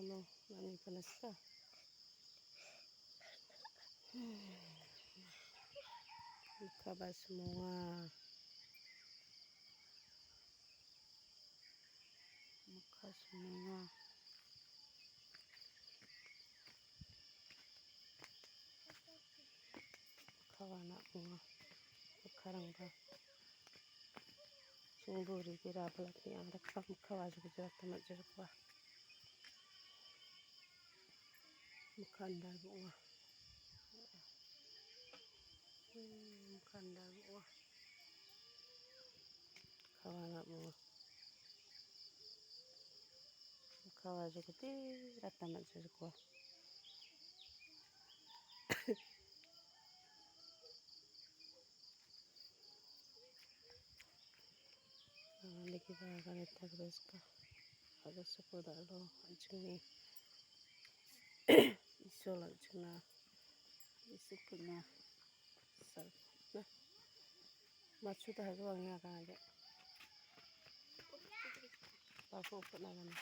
no, nani panas ka. Mukha semua. Mukha semua. Mukha anak bunga. Sekarang ba. Sungburi kira pelat ni ang rekam mukha wajib jerak tamat jerak ba. Mukha andal bunga. Mukha andal bunga. Mukha anak bunga. Mukha wajib jerak tamat jerak ba. Lagi bagan itu beska. Ada sekolah lo anjing ni. Isola cina. Isu punya. Sal. Nah. Maksud hasil wangi akan ada. Pakai apa namanya?